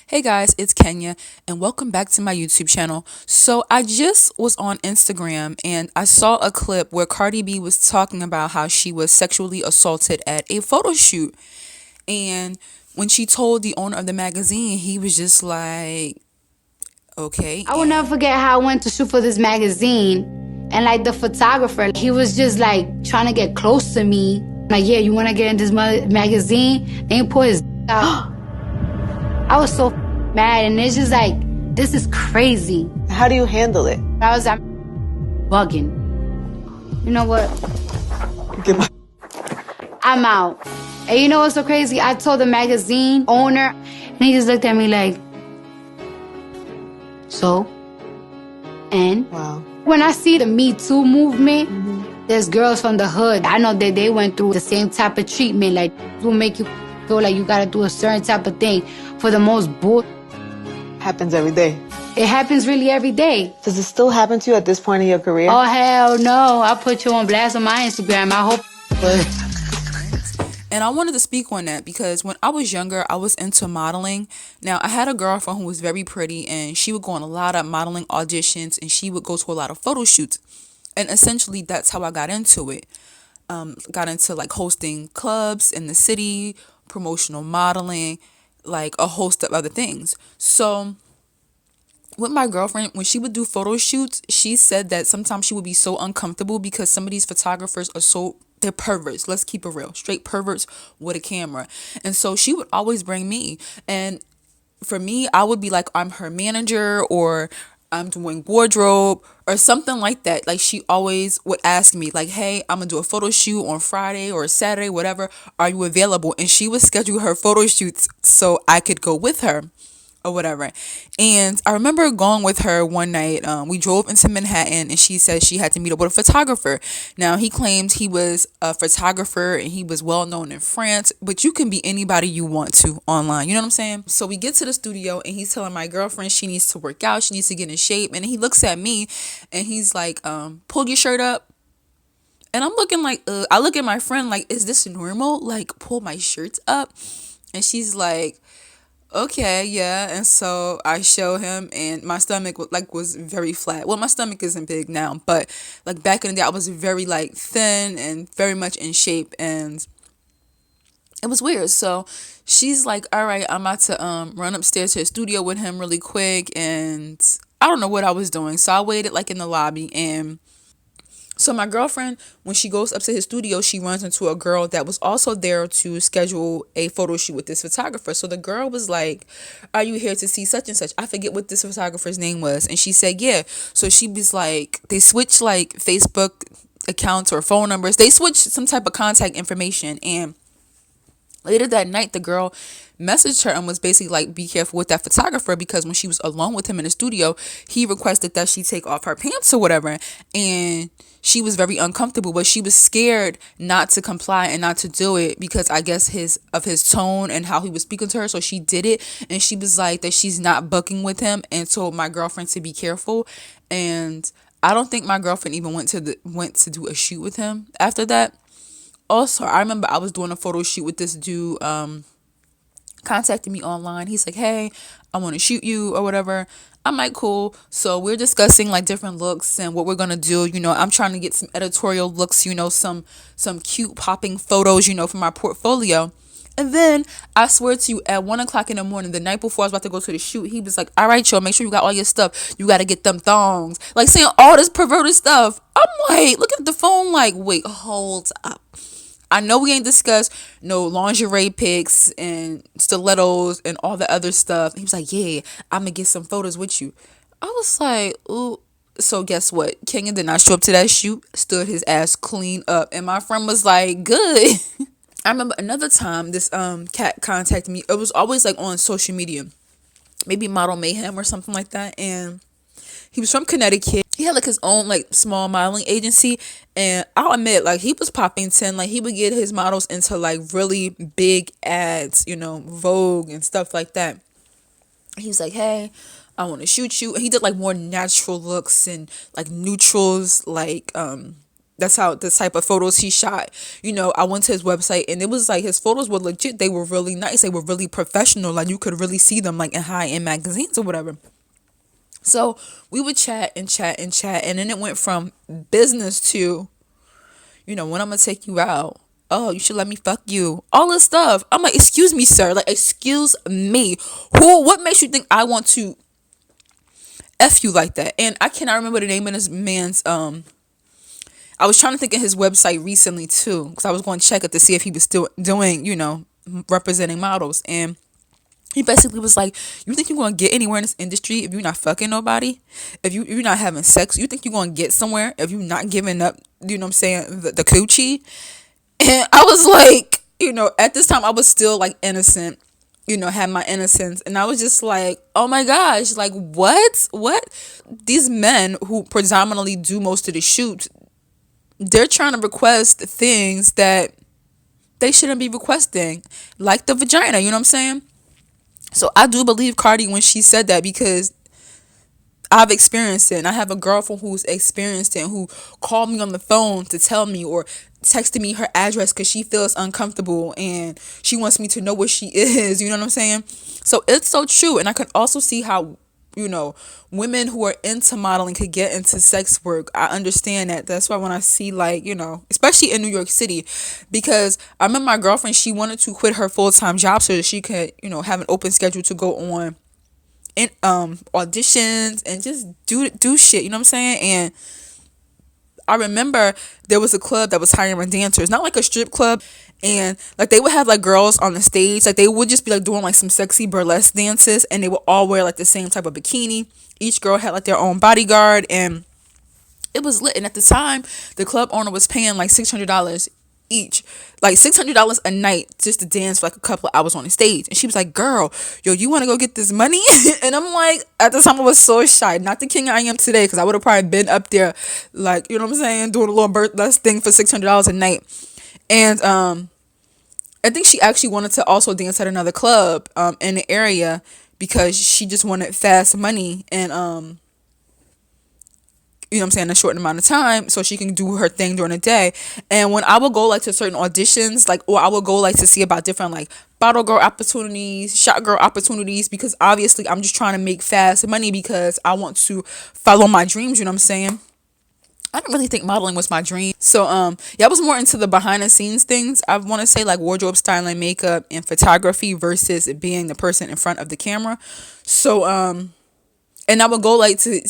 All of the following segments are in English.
Hey guys, it's Kenya, and welcome back to my YouTube channel. So, I just was on Instagram and I saw a clip where Cardi B was talking about how she was sexually assaulted at a photo shoot. And when she told the owner of the magazine, he was just like, okay. I will never forget how I went to shoot for this magazine, and like the photographer, he was just like trying to get close to me. Like, yeah, you want to get in this magazine? Then he pulled his out. I was so mad, and it's just like, this is crazy. How do you handle it? I was like, bugging. You know what? Get my- I'm out. And you know what's so crazy? I told the magazine owner, and he just looked at me like, so? And Wow. when I see the Me Too movement, there's girls from the hood. I know that they went through the same type of treatment. Like, it will make you feel like you gotta do a certain type of thing for the most bull. Happens every day. It happens really every day. Does it still happen to you at this point in your career? Oh, hell no. I put you on blast on my Instagram. I hope. And I wanted to speak on that because when I was younger, I was into modeling. Now, I had a girlfriend who was very pretty and she would go on a lot of modeling auditions and she would go to a lot of photo shoots. And essentially, that's how I got into it. Got into like hosting clubs in the city, promotional modeling, like a host of other things. So, with my girlfriend, when she would do photo shoots, she said that sometimes she would be so uncomfortable because some of these photographers are they're perverts. Let's keep it real. Straight perverts with a camera. And so she would always bring me. And for me, I would be like, I'm her manager or I'm doing wardrobe or something like that. Like she always would ask me like, hey, I'm going to do a photo shoot on Friday or Saturday, whatever. Are you available? And she would schedule her photo shoots so I could go with her or whatever. And I remember going with her one night. We drove into Manhattan and she said she had to meet up with a photographer. Now, he claimed he was a photographer and he was well known in France, but you can be anybody you want to online. You know what I'm saying? So we get to the studio and he's telling my girlfriend she needs to work out, she needs to get in shape. And he looks at me and he's like, pull your shirt up. And I'm looking like, I look at my friend like, is this normal? Like, pull my shirt up? And she's like, okay, yeah. And so I show him and my stomach was very flat. Well, my stomach isn't big now, but like back in the day I was very like thin and very much in shape and it was weird. So she's like, all right, I'm about to run upstairs to the studio with him really quick. And I don't know what I was doing, so I waited like in the lobby. And so my girlfriend, when she goes up to his studio, she runs into a girl that was also there to schedule a photo shoot with this photographer. So the girl was like, are you here to see such and such? I forget what this photographer's name was. And she said, yeah. So she was like, they switched like Facebook accounts or phone numbers. They switched some type of contact information. And later that night, the girl messaged her and was basically like, be careful with that photographer because when she was alone with him in the studio, he requested that she take off her pants or whatever. And she was very uncomfortable, but she was scared not to comply and not to do it because I guess his tone and how he was speaking to her. So she did it and she was like that she's not booking with him and told my girlfriend to be careful. And I don't think my girlfriend even went to do a shoot with him after that. Also, I remember I was doing a photo shoot with this dude, contacted me online. He's like, hey, I want to shoot you or whatever. I'm like, cool. So we're discussing like different looks and what we're gonna do. You know, I'm trying to get some editorial looks, you know, some cute popping photos, you know, for my portfolio. And then I swear to you, at 1 o'clock in the morning, the night before I was about to go to the shoot, he was like, all right, yo, make sure you got all your stuff. You got to get them thongs. Like saying all this perverted stuff. I'm like, look at the phone, like, wait, hold up. I know we ain't discussed no lingerie pics and stilettos and all the other stuff. He was like, yeah, I'm going to get some photos with you. I was like, ooh. So guess what? Kenya did not show up to that shoot, stood his ass clean up. And my friend was like, good. I remember another time this cat contacted me. It was always like on social media. Maybe Model Mayhem or something like that. And he was from Connecticut. He had like his own like small modeling agency, and I'll admit like he was popping 10. Like he would get his models into like really big ads, you know, Vogue and stuff like that. He was like, hey, I want to shoot you. And he did like more natural looks and like neutrals, like That's how the type of photos he shot. I went to his website, and it was like his photos were legit. They were really nice. They were really professional. Like, you could really see them like in high-end magazines or whatever. So we would chat and chat and chat, and then it went from business to, when I'm gonna take you out. Oh, you should let me fuck you. All this stuff. I'm like, excuse me, sir. Like, excuse me. What makes you think I want to F you like that? And I cannot remember the name of this man's, I was trying to think of his website recently too, because I was going to check it to see if he was still doing, representing models. And he basically was like, you think you're going to get anywhere in this industry if you're not fucking nobody? If you're not having sex? You think you're going to get somewhere if you're not giving up, you know what I'm saying, the coochie? And I was like, at this time I was still like innocent, had my innocence. And I was just like, oh my gosh, like what? These men who predominantly do most of the shoots, they're trying to request things that they shouldn't be requesting, like the vagina, you know what I'm saying? So I do believe Cardi when she said that, because I've experienced it, and I have a girlfriend who's experienced it, and who called me on the phone to tell me, or texted me her address because she feels uncomfortable and she wants me to know where she is, you know what I'm saying? So it's so true. And I could also see how, women who are into modeling could get into sex work. I understand that. That's why when I see, like, especially in New York City, because I remember my girlfriend, she wanted to quit her full-time job so that she could, have an open schedule to go on in auditions and just do shit, you know what I'm saying? And I remember there was a club that was hiring dancers, not like a strip club, and like they would have like girls on the stage, like they would just be like doing like some sexy burlesque dances, and they would all wear like the same type of bikini. Each girl had like their own bodyguard, and it was lit. And at the time, the club owner was paying like $600 each, like $600 a night just to dance for like a couple of hours on the stage. And she was like, girl, yo, you want to go get this money? And I'm like, at the time I was so shy, not the king I am today, because I would have probably been up there, like, you know what I'm saying, doing a little burlesque thing for $600 a night. And I think she actually wanted to also dance at another club in the area, because she just wanted fast money, and you know what I'm saying, a short amount of time so she can do her thing during the day. And when I would go like to certain auditions, like, or I would go like to see about different like bottle girl opportunities, shot girl opportunities, because obviously I'm just trying to make fast money because I want to follow my dreams, you know what I'm saying? I didn't really think modeling was my dream. So yeah, I was more into the behind the scenes things. I want to say, like wardrobe, styling, makeup, and photography versus being the person in front of the camera. So and I would go like to,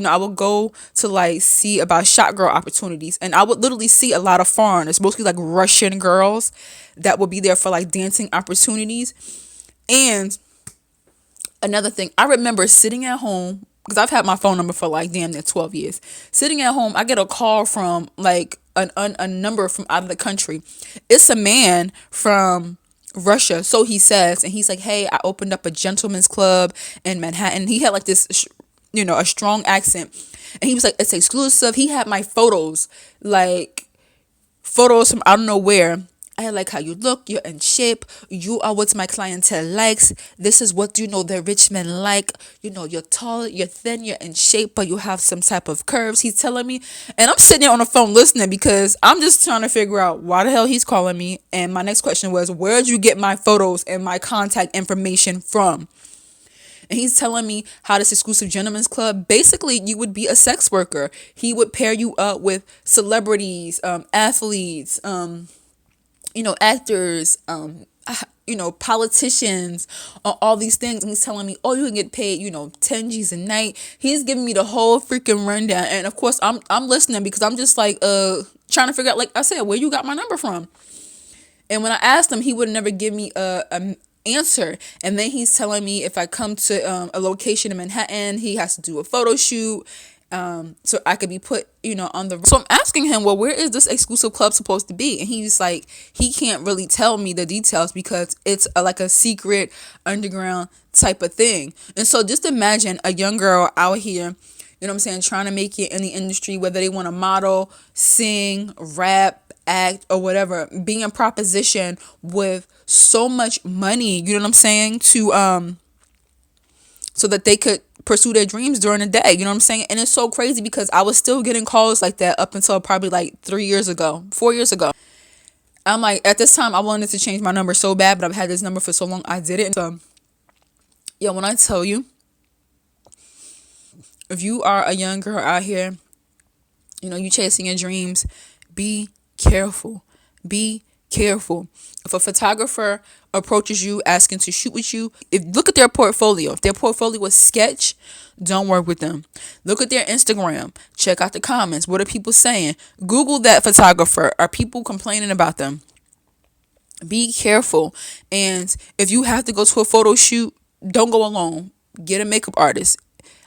I would go to like see about shot girl opportunities. And I would literally see a lot of foreigners, mostly like Russian girls that would be there for like dancing opportunities. And another thing, I remember sitting at home, because I've had my phone number for like damn near 12 years. Sitting at home, I get a call from like a number from out of the country. It's a man from Russia, so he says, and he's like, hey, I opened up a gentleman's club in Manhattan. He had like this, a strong accent, and he was like, it's exclusive. He had my photos, like photos from I don't know where. I like how you look, you're in shape, you are what my clientele likes. This is what the rich men like. You're tall, you're thin, you're in shape, but you have some type of curves. He's telling me, and I'm sitting there on the phone listening, because I'm just trying to figure out why the hell he's calling me. And my next question was, where'd you get my photos and my contact information from? And he's telling me how this exclusive gentleman's club, basically you would be a sex worker. He would pair you up with celebrities, athletes, actors, politicians, all these things. And he's telling me, oh, you can get paid, 10 G's a night. He's giving me the whole freaking rundown. And of course, I'm listening, because I'm just like, trying to figure out, like I said, where you got my number from. And when I asked him, he would never give me a answer. And then he's telling me if I come to a location in Manhattan, he has to do a photo shoot. So I could be put, on the. So I'm asking him, well, where is this exclusive club supposed to be? And he's like, he can't really tell me the details because it's like a secret underground type of thing. And so just imagine a young girl out here, you know what I'm saying, trying to make it in the industry, whether they want to model, sing, rap, act, or whatever, being in proposition with so much money, you know what I'm saying, to so that they could pursue their dreams during the day. You know what I'm saying? And it's so crazy because I was still getting calls like that up until probably like 3 years ago, 4 years ago. I'm like, at this time, I wanted to change my number so bad, but I've had this number for so long, I didn't. So, yeah, when I tell you, if you are a young girl out here, you know, you chasing your dreams, be careful. Be careful. If a photographer approaches you asking to shoot with you, look at their portfolio. If their portfolio was sketch, don't work with them. Look at their Instagram. Check out the comments. What are people saying? Google that photographer. Are people complaining about them? Be careful. And if you have to go to a photo shoot, don't go alone. Get a makeup artist.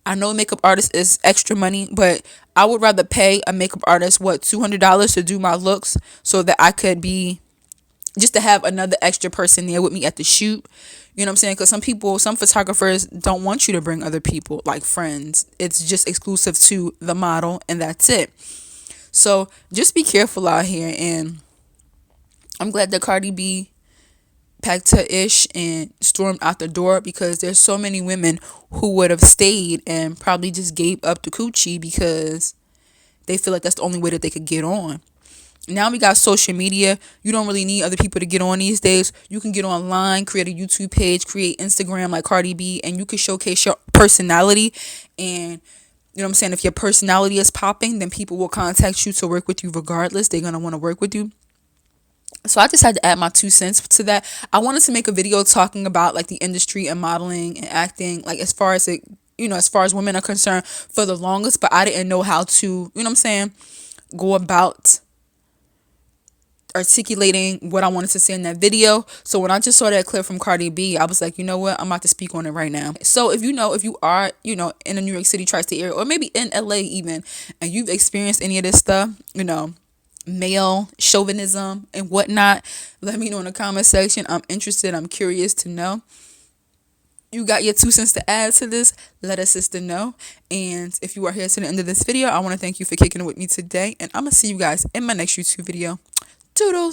I know a makeup artist is extra money, but I would rather pay a makeup artist, $200 to do my looks so that I could be, just to have another extra person there with me at the shoot. You know what I'm saying? Because some photographers don't want you to bring other people, like friends. It's just exclusive to the model, and that's it. So just be careful out here. And I'm glad that Cardi B packed her ish and stormed out the door, because there's so many women who would have stayed and probably just gave up the coochie because they feel like that's the only way that they could get on. Now we got social media. You don't really need other people to get on these days. You can get online, create a YouTube page, create Instagram like Cardi B, and you can showcase your personality. And you know what I'm saying? If your personality is popping, then people will contact you to work with you regardless. They're going to want to work with you. So I just had to add my 2 cents to that. I wanted to make a video talking about like the industry and modeling and acting, like as far as it, you know, as far as women are concerned, for the longest, but I didn't know how to, you know what I'm saying, go about articulating what I wanted to say in that video. So when I just saw that clip from Cardi B, I was like, you know what, I'm about to speak on it right now. So if you are, you know, in the New York City tri-state area, or maybe in LA even, and you've experienced any of this stuff, you know, male chauvinism and whatnot, let me know in the comment section. I'm interested. I'm curious to know. You got your 2 cents to add to this, let a sister know. And if you are here to the end of this video, I want to thank you for kicking it with me today, and I'm gonna see you guys in my next YouTube video. Toodles.